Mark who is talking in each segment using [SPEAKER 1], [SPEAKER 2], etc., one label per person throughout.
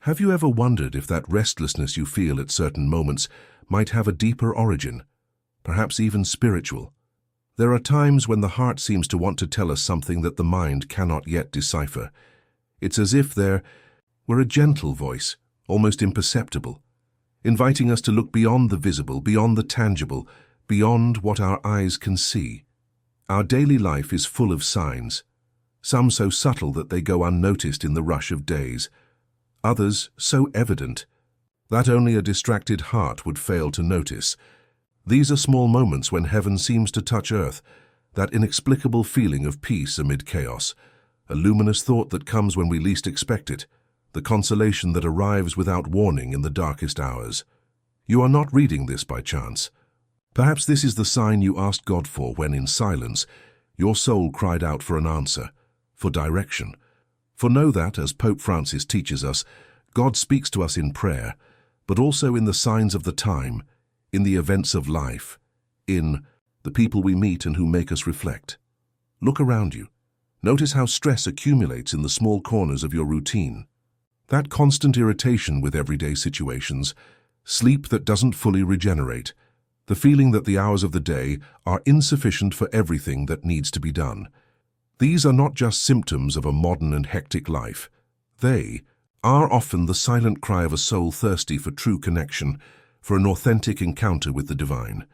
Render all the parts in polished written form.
[SPEAKER 1] Have you ever wondered if that restlessness you feel at certain moments might have a deeper origin, perhaps even spiritual? There are times when the heart seems to want to tell us something that the mind cannot yet decipher. It's as if there were a gentle voice, almost imperceptible, inviting us to look beyond the visible, beyond the tangible, beyond what our eyes can see. Our daily life is full of signs, some so subtle that they go unnoticed in the rush of days, others so evident that only a distracted heart would fail to notice. These are small moments when heaven seems to touch earth, that inexplicable feeling of peace amid chaos, a luminous thought that comes when we least expect it, the consolation that arrives without warning in the darkest hours. You are not reading this by chance. Perhaps this is the sign you asked God for when, in silence, your soul cried out for an answer, for direction. For know that, as Pope Francis teaches us, God speaks to us in prayer, but also in the signs of the time, in the events of life, in the people we meet and who make us reflect. Look around you. Notice how stress accumulates in the small corners of your routine. That constant irritation with everyday situations, sleep that doesn't fully regenerate, the feeling that the hours of the day are insufficient for everything that needs to be done. These are not just symptoms of a modern and hectic life. They are often the silent cry of a soul thirsty for true connection, for an authentic encounter with the divine.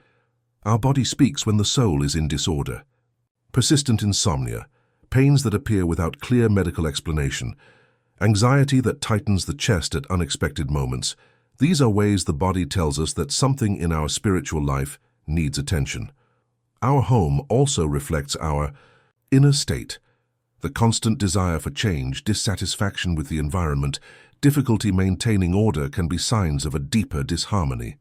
[SPEAKER 1] Our body speaks when the soul is in disorder. Persistent insomnia, pains that appear without clear medical explanation, anxiety that tightens the chest at unexpected moments. These are ways the body tells us that something in our spiritual life needs attention. Our home also reflects our inner state. The constant desire for change, dissatisfaction with the environment, difficulty maintaining order can be signs of a deeper disharmony.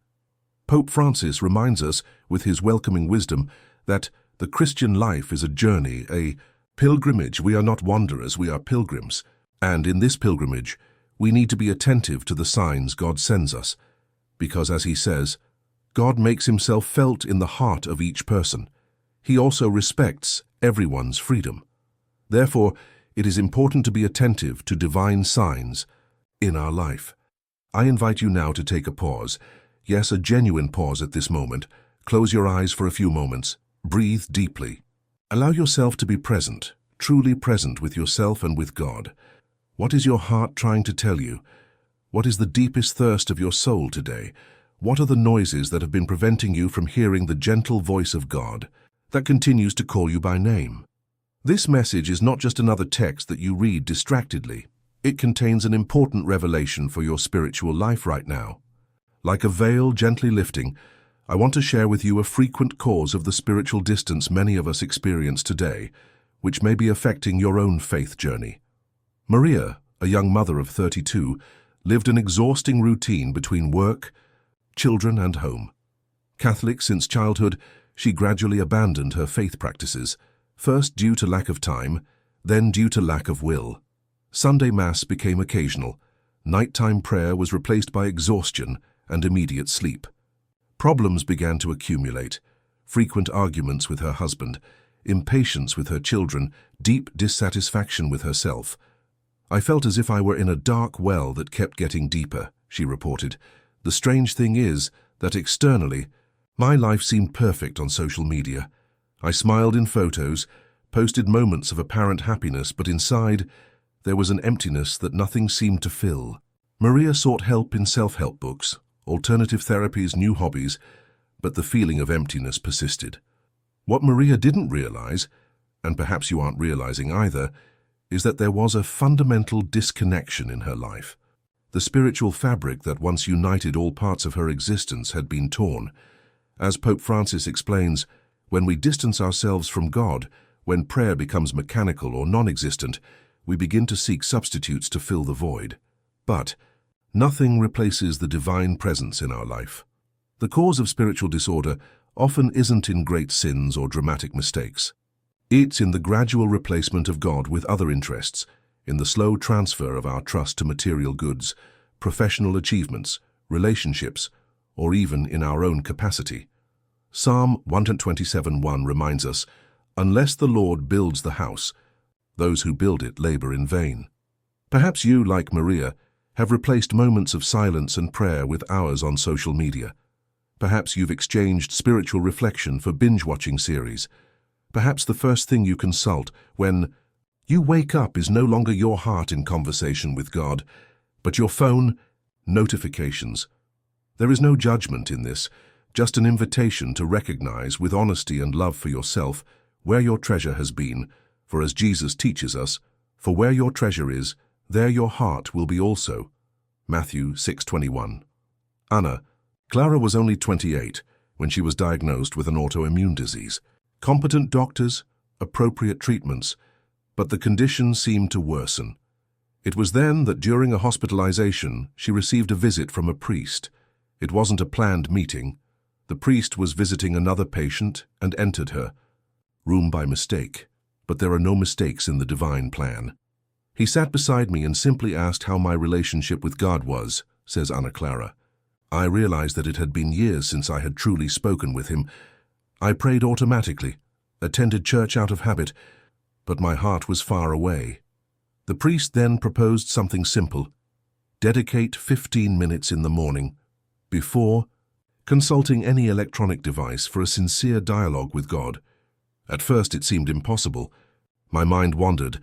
[SPEAKER 1] Pope Francis reminds us, with his welcoming wisdom, that the Christian life is a journey, a pilgrimage. We are not wanderers, we are pilgrims. And in this pilgrimage, we need to be attentive to the signs God sends us, because, as he says, God makes himself felt in the heart of each person. He also respects everyone's freedom. Therefore, it is important to be attentive to divine signs in our life. I invite you now to take a pause, yes, a genuine pause at this moment. Close your eyes for a few moments. Breathe deeply. Allow yourself to be present, truly present with yourself and with God. What is your heart trying to tell you? What is the deepest thirst of your soul today? What are the noises that have been preventing you from hearing the gentle voice of God that continues to call you by name? This message is not just another text that you read distractedly. It contains an important revelation for your spiritual life right now. Like a veil gently lifting, I want to share with you a frequent cause of the spiritual distance many of us experience today, which may be affecting your own faith journey. Maria, a young mother of 32, lived an exhausting routine between work, children, and home. Catholic since childhood, she gradually abandoned her faith practices, first due to lack of time, then due to lack of will. Sunday Mass became occasional. Nighttime prayer was replaced by exhaustion and immediate sleep. Problems began to accumulate: frequent arguments with her husband, impatience with her children, deep dissatisfaction with herself. I felt as if I were in a dark well that kept getting deeper, she reported. The strange thing is that externally, my life seemed perfect on social media. I smiled in photos, posted moments of apparent happiness, but inside, there was an emptiness that nothing seemed to fill. Maria sought help in self-help books, alternative therapies, new hobbies, but the feeling of emptiness persisted. What Maria didn't realize, and perhaps you aren't realizing either, is that there was a fundamental disconnection in her life. The spiritual fabric that once united all parts of her existence had been torn. As Pope Francis explains, when we distance ourselves from God, when prayer becomes mechanical or non-existent, we begin to seek substitutes to fill the void. But nothing replaces the divine presence in our life. The cause of spiritual disorder often isn't in great sins or dramatic mistakes. It's in the gradual replacement of God with other interests, in the slow transfer of our trust to material goods, professional achievements, relationships, or even in our own capacity. Psalm 127:1 reminds us, "Unless the Lord builds the house, those who build it labor in vain." Perhaps you, like Maria, have replaced moments of silence and prayer with hours on social media. Perhaps you've exchanged spiritual reflection for binge-watching series. Perhaps the first thing you consult when you wake up is no longer your heart in conversation with God, but your phone, notifications. There is no judgment in this, just an invitation to recognize with honesty and love for yourself where your treasure has been, for as Jesus teaches us, for where your treasure is, there your heart will be also. Matthew 6:21. Clara was only 28 when she was diagnosed with an autoimmune disease. Competent doctors, appropriate treatments, but the condition seemed to worsen. It was then that during a hospitalization, she received a visit from a priest. It wasn't a planned meeting. The priest was visiting another patient and entered her room by mistake, but there are no mistakes in the divine plan. He sat beside me and simply asked how my relationship with God was, says Ana Clara. I realized that it had been years since I had truly spoken with him. I prayed automatically, attended church out of habit, but my heart was far away. The priest then proposed something simple. Dedicate 15 minutes in the morning, before consulting any electronic device, for a sincere dialogue with God. At first it seemed impossible. My mind wandered.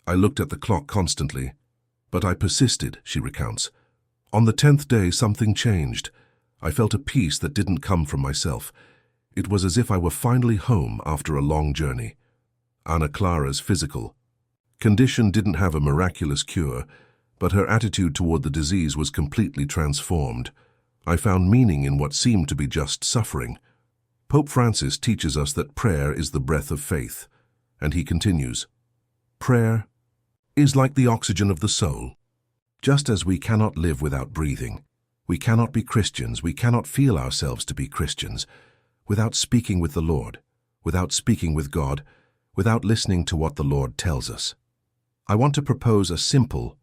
[SPEAKER 1] I looked at the clock constantly. But I persisted, she recounts. On the 10th day something changed. I felt a peace that didn't come from myself. It was as if I were finally home after a long journey. Ana Clara's physical condition didn't have a miraculous cure, but her attitude toward the disease was completely transformed. I found meaning in what seemed to be just suffering. Pope Francis teaches us that prayer is the breath of faith, and he continues, prayer is like the oxygen of the soul. Just as we cannot live without breathing, we cannot be Christians, we cannot feel ourselves to be Christians, without speaking with the Lord, without speaking with God, without listening to what the Lord tells us. I want to propose a simple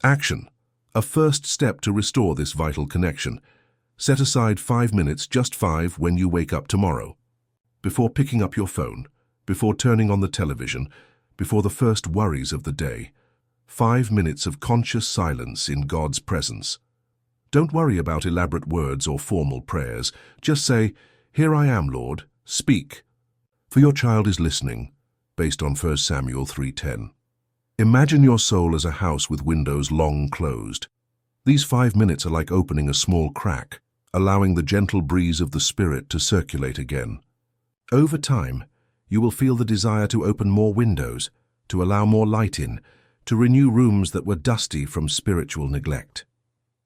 [SPEAKER 1] action, a first step to restore this vital connection. Set aside 5 minutes, just 5, when you wake up tomorrow. Before picking up your phone, before turning on the television, before the first worries of the day. 5 minutes of conscious silence in God's presence. Don't worry about elaborate words or formal prayers. Just say, "Here I am, Lord, speak." For your child is listening, based on 1 Samuel 3:10. Imagine your soul as a house with windows long closed. These 5 minutes are like opening a small crack, allowing the gentle breeze of the Spirit to circulate again. Over time, you will feel the desire to open more windows, to allow more light in, to renew rooms that were dusty from spiritual neglect.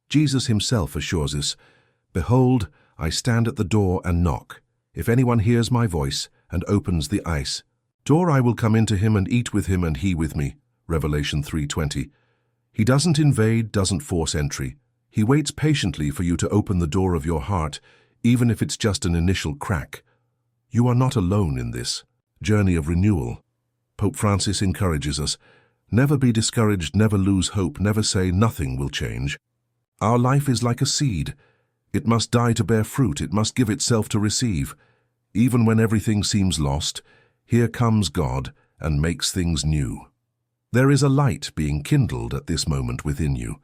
[SPEAKER 1] Jesus himself assures us, "Behold, I stand at the door and knock. If anyone hears my voice and opens the door, I will come into him and eat with him and he with me." Revelation 3:20. He doesn't invade, doesn't force entry. He waits patiently for you to open the door of your heart, even if it's just an initial crack. You are not alone in this journey of renewal. Pope Francis encourages us, never be discouraged, never lose hope, never say nothing will change. Our life is like a seed. It must die to bear fruit, it must give itself to receive. Even when everything seems lost, here comes God and makes things new. There is a light being kindled at this moment within you.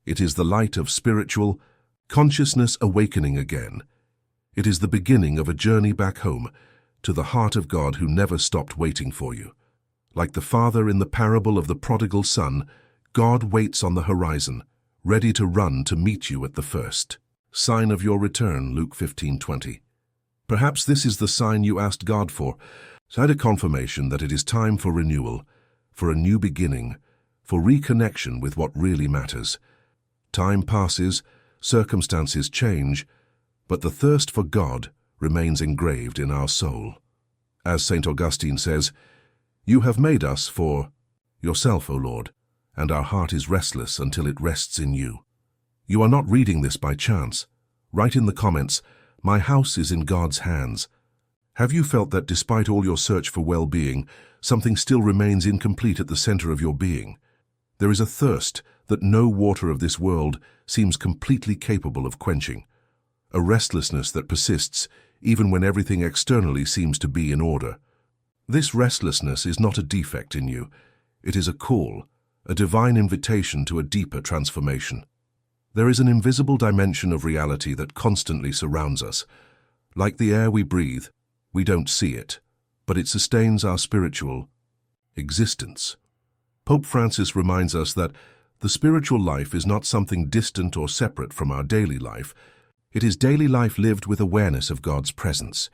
[SPEAKER 1] It is the light of spiritual consciousness awakening again. It is the beginning of a journey back home, to the heart of God who never stopped waiting for you. Like the father in the parable of the prodigal son, God waits on the horizon, ready to run to meet you at the first sign of your return, Luke 15:20. Perhaps this is the sign you asked God for, a confirmation that it is time for renewal, for a new beginning, for reconnection with what really matters. Time passes, circumstances change, but the thirst for God remains engraved in our soul. As St. Augustine says, "You have made us for yourself, O Lord, and our heart is restless until it rests in you." You are not reading this by chance. Write in the comments, "My house is in God's hands." Have you felt that despite all your search for well-being, something still remains incomplete at the center of your being? There is a thirst that no water of this world seems completely capable of quenching. A restlessness that persists even when everything externally seems to be in order. This restlessness is not a defect in you. It is a call, a divine invitation to a deeper transformation. There is an invisible dimension of reality that constantly surrounds us. Like the air we breathe, we don't see it, but it sustains our spiritual existence. Pope Francis reminds us that the spiritual life is not something distant or separate from our daily life. It is daily life lived with awareness of God's presence.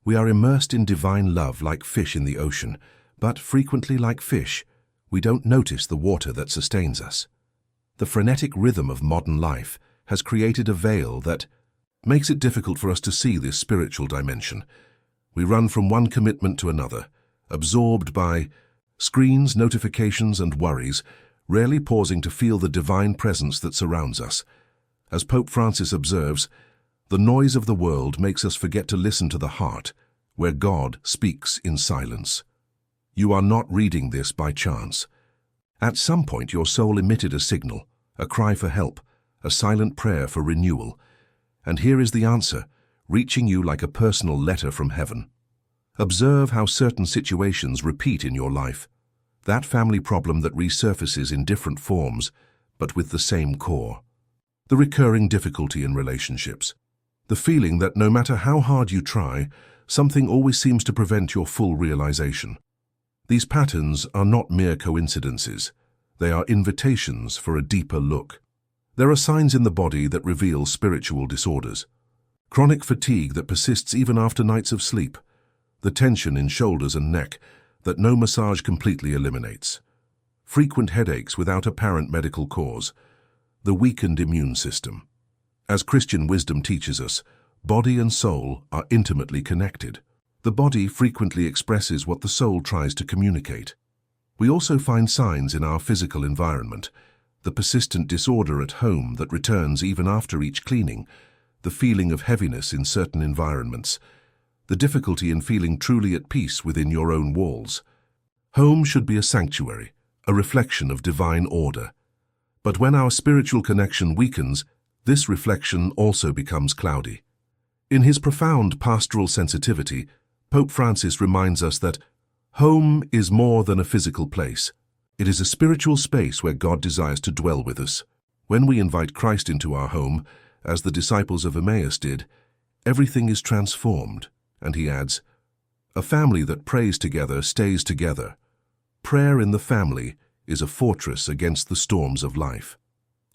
[SPEAKER 1] We are immersed in divine love like fish in the ocean, but frequently like fish, we don't notice the water that sustains us. The frenetic rhythm of modern life has created a veil that makes it difficult for us to see this spiritual dimension. We run from one commitment to another, absorbed by screens, notifications, and worries, rarely pausing to feel the divine presence that surrounds us. As Pope Francis observes, the noise of the world makes us forget to listen to the heart, where God speaks in silence. You are not reading this by chance. At some point, your soul emitted a signal, a cry for help, a silent prayer for renewal. And here is the answer, reaching you like a personal letter from heaven. Observe how certain situations repeat in your life. That family problem that resurfaces in different forms, but with the same core. The recurring difficulty in relationships. The feeling that no matter how hard you try, something always seems to prevent your full realization. These patterns are not mere coincidences. They are invitations for a deeper look. There are signs in the body that reveal spiritual disorders. Chronic fatigue that persists even after nights of sleep. The tension in shoulders and neck that no massage completely eliminates. Frequent headaches without apparent medical cause. The weakened immune system. As Christian wisdom teaches us, body and soul are intimately connected. The body frequently expresses what the soul tries to communicate. We also find signs in our physical environment. The persistent disorder at home that returns even after each cleaning, the feeling of heaviness in certain environments, the difficulty in feeling truly at peace within your own walls. Home should be a sanctuary, a reflection of divine order. But when our spiritual connection weakens, this reflection also becomes cloudy. In his profound pastoral sensitivity, Pope Francis reminds us that home is more than a physical place. It is a spiritual space where God desires to dwell with us. When we invite Christ into our home, as the disciples of Emmaus did, everything is transformed. And he adds, a family that prays together stays together. Prayer in the family is a fortress against the storms of life.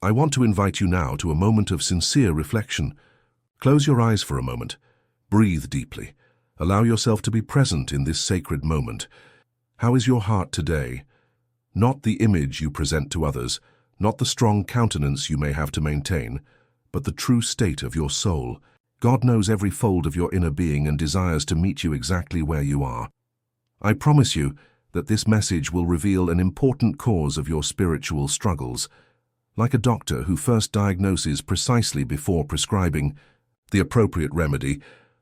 [SPEAKER 1] I want to invite you now to a moment of sincere reflection. Close your eyes for a moment. Breathe deeply. Allow yourself to be present in this sacred moment. How is your heart today? Not the image you present to others, not the strong countenance you may have to maintain, but the true state of your soul. God knows every fold of your inner being and desires to meet you exactly where you are. I promise you that this message will reveal an important cause of your spiritual struggles. Like a doctor who first diagnoses precisely before prescribing the appropriate remedy,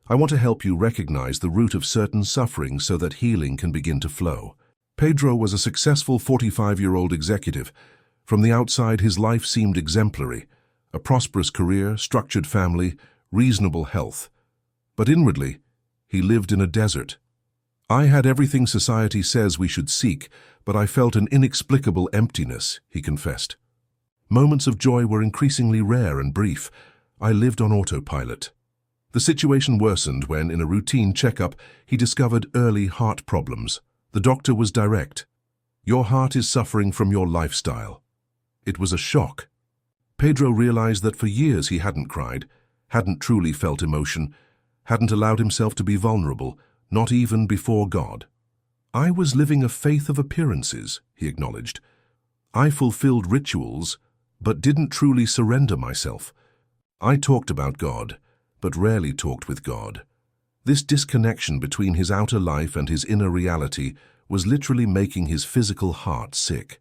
[SPEAKER 1] I want to help you recognize the root of certain suffering so that healing can begin to flow. Pedro was a successful 45-year-old executive. From the outside, his life seemed exemplary. A prosperous career, structured family, reasonable health. But inwardly, he lived in a desert. I had everything society says we should seek, but I felt an inexplicable emptiness, he confessed. Moments of joy were increasingly rare and brief. I lived on autopilot. The situation worsened when, in a routine checkup, he discovered early heart problems. The doctor was direct. Your heart is suffering from your lifestyle. It was a shock. Pedro realized that for years he hadn't cried, hadn't truly felt emotion, hadn't allowed himself to be vulnerable, not even before God. I was living a faith of appearances, he acknowledged. I fulfilled rituals, but didn't truly surrender myself. I talked about God, but rarely talked with God. This disconnection between his outer life and his inner reality was literally making his physical heart sick.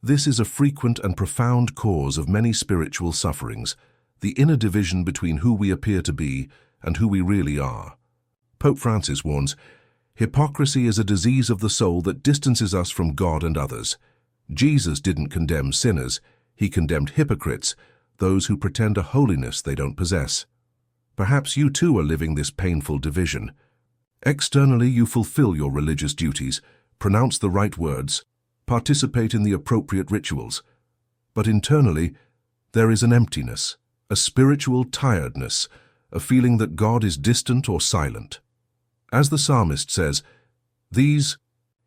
[SPEAKER 1] This is a frequent and profound cause of many spiritual sufferings, the inner division between who we appear to be and who we really are. Pope Francis warns, hypocrisy is a disease of the soul that distances us from God and others. Jesus didn't condemn sinners, he condemned hypocrites, those who pretend a holiness they don't possess. Perhaps you too are living this painful division. Externally, you fulfill your religious duties, pronounce the right words, participate in the appropriate rituals. But internally, there is an emptiness, a spiritual tiredness, a feeling that God is distant or silent. As the psalmist says, "These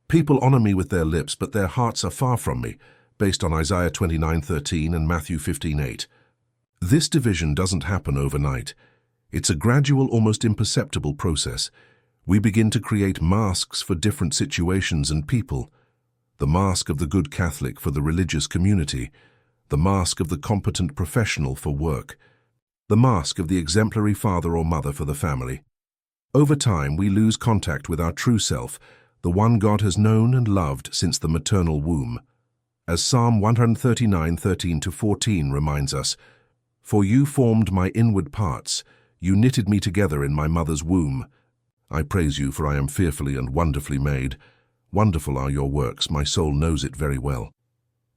[SPEAKER 1] people honor me with their lips, but their hearts are far from me," based on Isaiah 29:13 and Matthew 15:8. This division doesn't happen overnight. It's a gradual, almost imperceptible process. We begin to create masks for different situations and people. The mask of the good Catholic for the religious community, the mask of the competent professional for work, the mask of the exemplary father or mother for the family. Over time, we lose contact with our true self, the one God has known and loved since the maternal womb. As Psalm 139:13-14 reminds us, "For you formed my inward parts, you knitted me together in my mother's womb. I praise you, for I am fearfully and wonderfully made. Wonderful are your works, my soul knows it very well."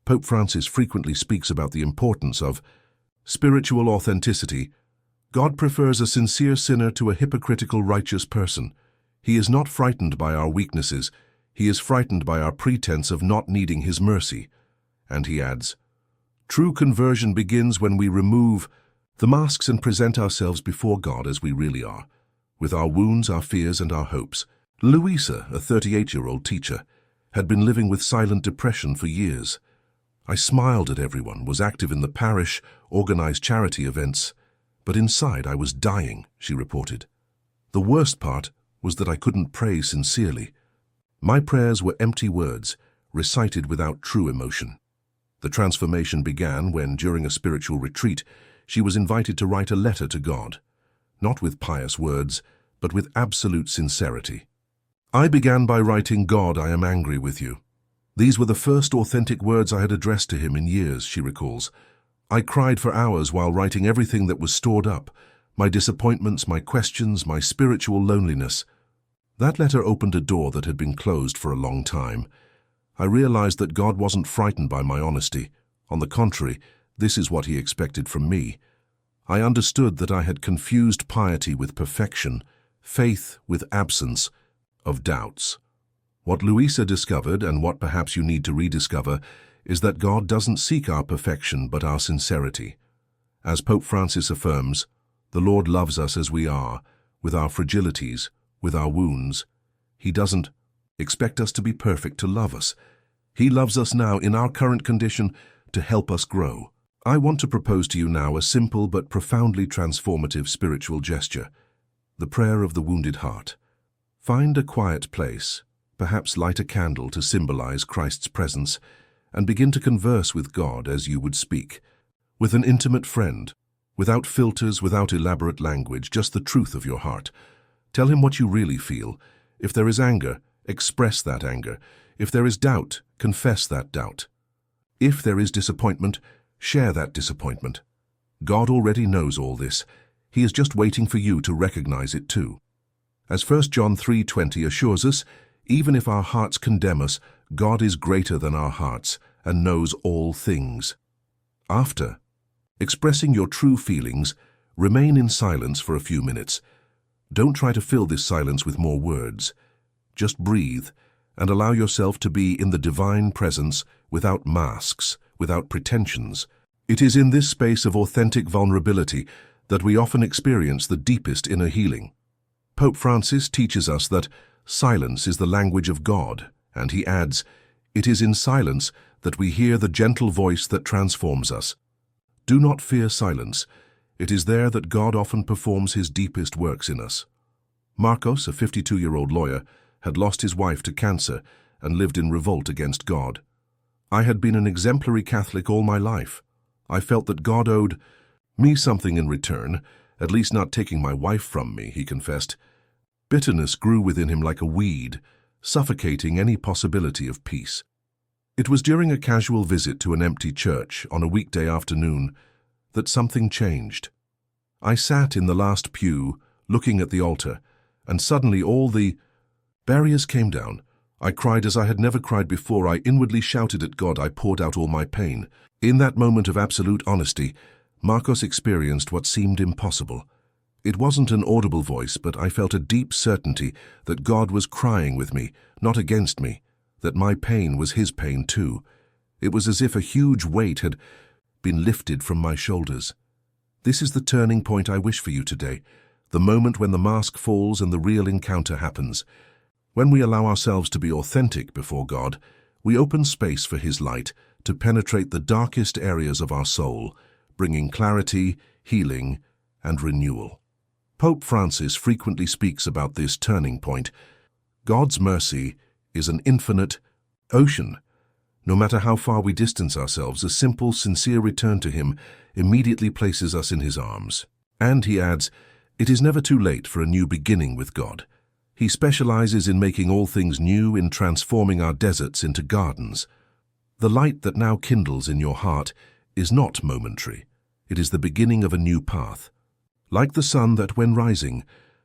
[SPEAKER 1] Pope Francis frequently speaks about the importance of spiritual authenticity. God prefers a sincere sinner to a hypocritical righteous person. He is not frightened by our weaknesses. He is frightened by our pretense of not needing his mercy. And he adds, "True conversion begins when we remove the masks and present ourselves before God as we really are, with our wounds, our fears, and our hopes." Louisa, a 38-year-old teacher, had been living with silent depression for years. "I smiled at everyone, was active in the parish, organized charity events, but inside I was dying," she reported. "The worst part was that I couldn't pray sincerely. My prayers were empty words, recited without true emotion." The transformation began when, during a spiritual retreat, she was invited to write a letter to God, not with pious words, but with absolute sincerity. "I began by writing, 'God, I am angry with you.' These were the first authentic words I had addressed to him in years," she recalls. "I cried for hours while writing everything that was stored up, my disappointments, my questions, my spiritual loneliness." That letter opened a door that had been closed for a long time. I realized that God wasn't frightened by my honesty. On the contrary, this is what he expected from me. I understood that I had confused piety with perfection, faith with absence of doubts. What Louisa discovered, and what perhaps you need to rediscover, is that God doesn't seek our perfection but our sincerity. As Pope Francis affirms, the Lord loves us as we are, with our fragilities, with our wounds. He doesn't expect us to be perfect to love us. He loves us now in our current condition to help us grow. I want to propose to you now a simple but profoundly transformative spiritual gesture, the prayer of the wounded heart. Find a quiet place, perhaps light a candle to symbolize Christ's presence, and begin to converse with God as you would speak, with an intimate friend, without filters, without elaborate language, just the truth of your heart. Tell him what you really feel. If there is anger, express that anger. If there is doubt, confess that doubt. If there is disappointment, share that disappointment. God already knows all this. He is just waiting for you to recognize it too. As 1 John 3:20 assures us, even if our hearts condemn us, God is greater than our hearts and knows all things. After expressing your true feelings, remain in silence for a few minutes. Don't try to fill this silence with more words. Just breathe and allow yourself to be in the divine presence without masks, without pretensions. It is in this space of authentic vulnerability that we often experience the deepest inner healing. Pope Francis teaches us that silence is the language of God, and he adds, "It is in silence that we hear the gentle voice that transforms us." Do not fear silence. It is there that God often performs his deepest works in us. Marcos, a 52-year-old lawyer, had lost his wife to cancer and lived in revolt against God. "I had been an exemplary Catholic all my life. I felt that God owed me something in return, at least not taking my wife from me," he confessed. Bitterness grew within him like a weed, suffocating any possibility of peace. It was during a casual visit to an empty church on a weekday afternoon that something changed. I sat in the last pew, looking at the altar, and suddenly all the barriers came down. I cried as I had never cried before. I inwardly shouted at God. I poured out all my pain. In that moment of absolute honesty, Marcos experienced what seemed impossible. It wasn't an audible voice, but I felt a deep certainty that God was crying with me, not against me. that my pain was his pain too. It was as if a huge weight had been lifted from my shoulders. This is the turning point I wish for you today, the moment when the mask falls and the real encounter happens. When we allow ourselves to be authentic before God, we open space for His light to penetrate the darkest areas of our soul, bringing clarity, healing, and renewal. Pope Francis frequently speaks about this turning point. God's mercy is an infinite ocean. No matter how far we distance ourselves, a simple, sincere return to Him immediately places us in His arms. And he adds, it is never too late for a new beginning with God. He specializes in making all things new, in transforming our deserts into gardens. The light that now kindles in your heart is not momentary. It is the beginning of a new path. Like the sun that, when rising,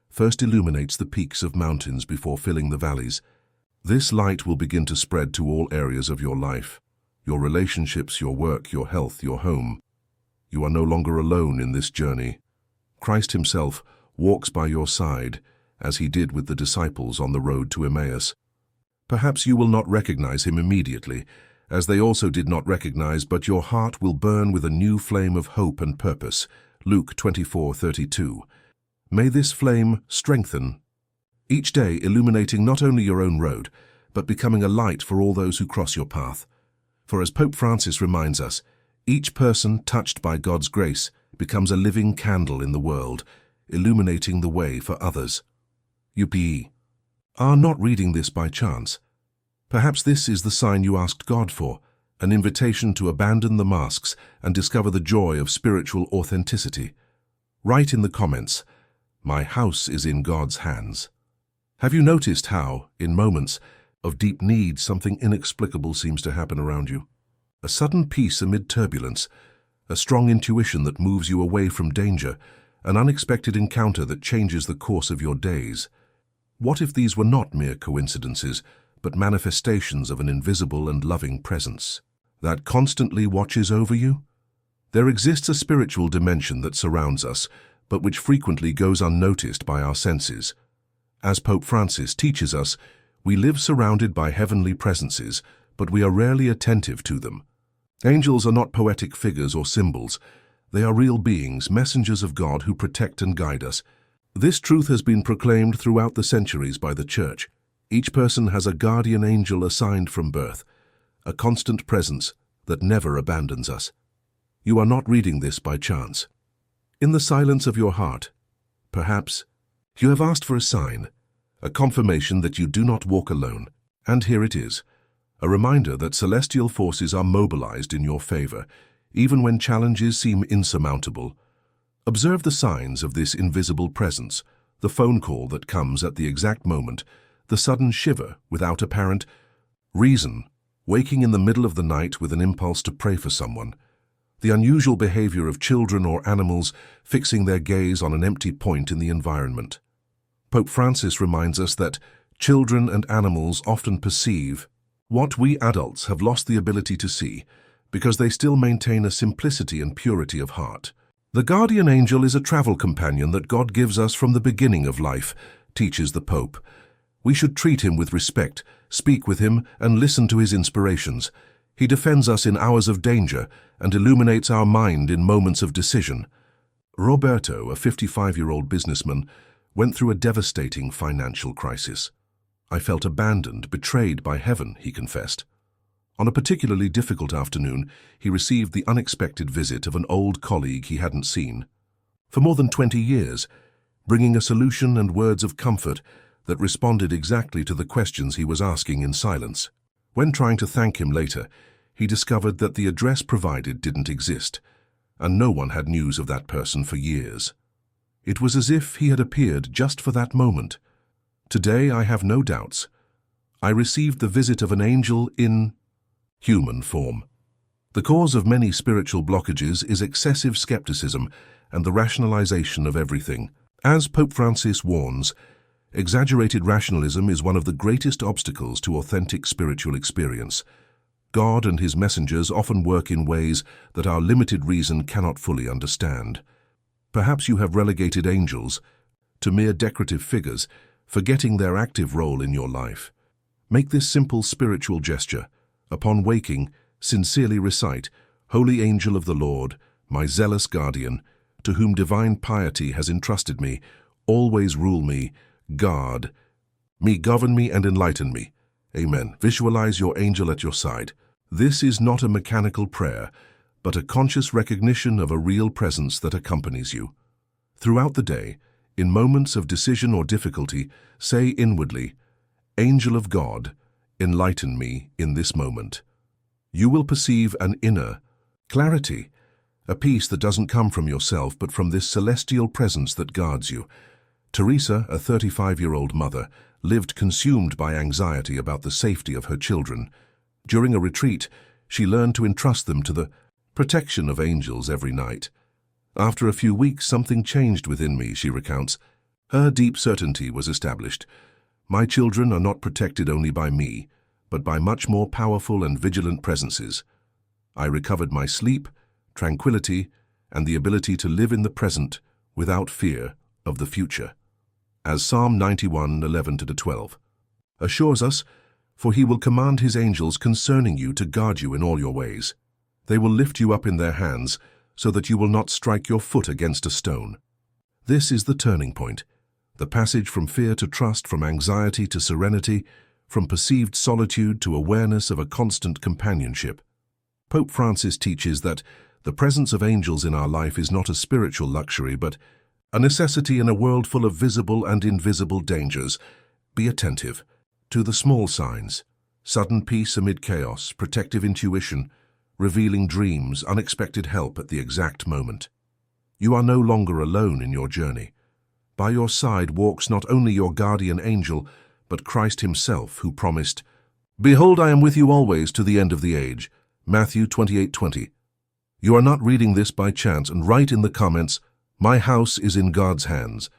[SPEAKER 1] first illuminates the peaks of mountains before filling the valleys, this light will begin to spread to all areas of your life, your relationships, your work, your health, your home. You are no longer alone in this journey. Christ Himself walks by your side, as He did with the disciples on the road to Emmaus. Perhaps you will not recognize Him immediately, as they also did not recognize, but your heart will burn with a new flame of hope and purpose. Luke 24:32. May this flame strengthen each day, illuminating not only your own road, but becoming a light for all those who cross your path. For as Pope Francis reminds us, each person touched by God's grace becomes a living candle in the world, illuminating the way for others. You are not reading this by chance. Perhaps this is the sign you asked God for, an invitation to abandon the masks and discover the joy of spiritual authenticity. Write in the comments, "My house is in God's hands." Have you noticed how, in moments of deep need, something inexplicable seems to happen around you? A sudden peace amid turbulence, a strong intuition that moves you away from danger, an unexpected encounter that changes the course of your days. What if these were not mere coincidences, but manifestations of an invisible and loving presence that constantly watches over you? There exists a spiritual dimension that surrounds us, but which frequently goes unnoticed by our senses. As Pope Francis teaches us, we live surrounded by heavenly presences, but we are rarely attentive to them. Angels are not poetic figures or symbols. They are real beings, messengers of God who protect and guide us. This truth has been proclaimed throughout the centuries by the Church. Each person has a guardian angel assigned from birth, a constant presence that never abandons us. You are not reading this by chance. In the silence of your heart, perhaps, you have asked for a sign, a confirmation that you do not walk alone. And here it is, a reminder that celestial forces are mobilized in your favor, even when challenges seem insurmountable. Observe the signs of this invisible presence, the phone call that comes at the exact moment, the sudden shiver without apparent reason, waking in the middle of the night with an impulse to pray for someone, the unusual behavior of children or animals fixing their gaze on an empty point in the environment. Pope Francis reminds us that children and animals often perceive what we adults have lost the ability to see, because they still maintain a simplicity and purity of heart. The guardian angel is a travel companion that God gives us from the beginning of life, teaches the Pope. We should treat him with respect, speak with him, and listen to his inspirations. He defends us in hours of danger and illuminates our mind in moments of decision. Roberto, a 55-year-old businessman, went through a devastating financial crisis. "I felt abandoned, betrayed by heaven," he confessed. On a particularly difficult afternoon, he received the unexpected visit of an old colleague he hadn't seen for more than 20 years, bringing a solution and words of comfort that responded exactly to the questions he was asking in silence. When trying to thank him later, he discovered that the address provided didn't exist, and no one had news of that person for years. It was as if he had appeared just for that moment. Today, I have no doubts. I received the visit of an angel in human form. The cause of many spiritual blockages is excessive skepticism and the rationalization of everything. As Pope Francis warns, exaggerated rationalism is one of the greatest obstacles to authentic spiritual experience. God and his messengers often work in ways that our limited reason cannot fully understand. Perhaps you have relegated angels to mere decorative figures, forgetting their active role in your life. Make this simple spiritual gesture. Upon waking, sincerely recite, Holy Angel of the Lord, my zealous guardian, to whom divine piety has entrusted me, always rule me, guard me, govern me, and enlighten me. Amen. Visualize your angel at your side. This is not a mechanical prayer, but a conscious recognition of a real presence that accompanies you. Throughout the day, in moments of decision or difficulty, say inwardly, Angel of God, enlighten me in this moment. You will perceive an inner clarity, a peace that doesn't come from yourself but from this celestial presence that guards you. Teresa, a 35-year-old mother, lived consumed by anxiety about the safety of her children. During a retreat, she learned to entrust them to the protection of angels every night. After a few weeks, something changed within me, she recounts. Her deep certainty was established. My children are not protected only by me, but by much more powerful and vigilant presences. I recovered my sleep, tranquility, and the ability to live in the present without fear of the future. As Psalm 91:11-12 assures us, for he will command his angels concerning you to guard you in all your ways. They will lift you up in their hands, so that you will not strike your foot against a stone. This is the turning point, the passage from fear to trust, from anxiety to serenity, from perceived solitude to awareness of a constant companionship. Pope Francis teaches that the presence of angels in our life is not a spiritual luxury, but a necessity in a world full of visible and invisible dangers. Be attentive to the small signs, sudden peace amid chaos, protective intuition, revealing dreams, unexpected help at the exact moment. You are no longer alone in your journey. By your side walks not only your guardian angel, but Christ himself, who promised, Behold, I am with you always to the end of the age. Matthew 28:20. You are not reading this by chance, and write in the comments, My house is in God's hands.